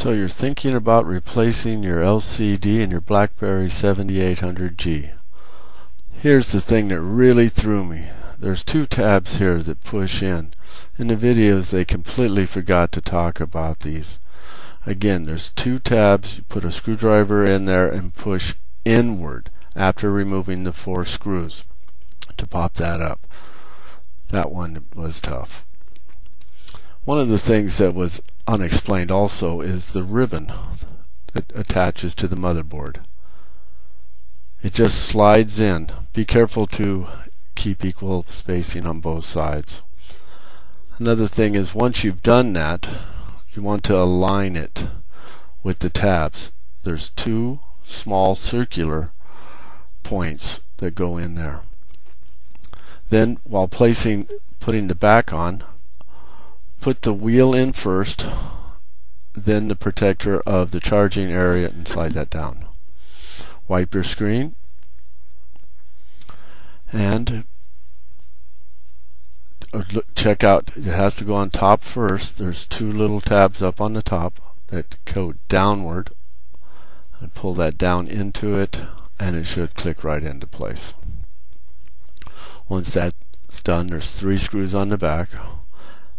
So you're thinking about replacing your LCD in your Blackberry 7800G. Here's the thing that really threw me. There's two tabs here that push in. In the videos they completely forgot to talk about these. Again, there's two tabs. You put a screwdriver in there and push inward after removing the 4 screws to pop that up. That one was tough. One of the things that was unexplained also is the ribbon that attaches to the motherboard. It just slides in. Be careful to keep equal spacing on both sides. Another thing is, once you've done that, you want to align it with the tabs. There's 2 small circular points that go in there. Then while putting the back on, put the wheel in first, then the protector of the charging area, and slide that down. Wipe your screen and check out, it has to go on top first. There's 2 little tabs up on the top that go downward, and pull that down into it and it should click right into place. Once that's done, there's 3 screws on the back.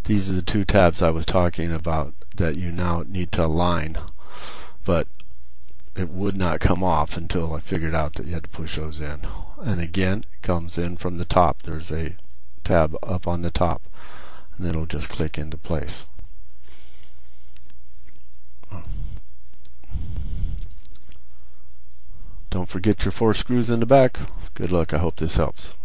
These are the 2 tabs I was talking about that you now need to align, but it would not come off until I figured out that you had to push those in. And again, it comes in from the top. There's a tab up on the top, and it'll just click into place. Don't forget your 4 screws in the back. Good luck. I hope this helps.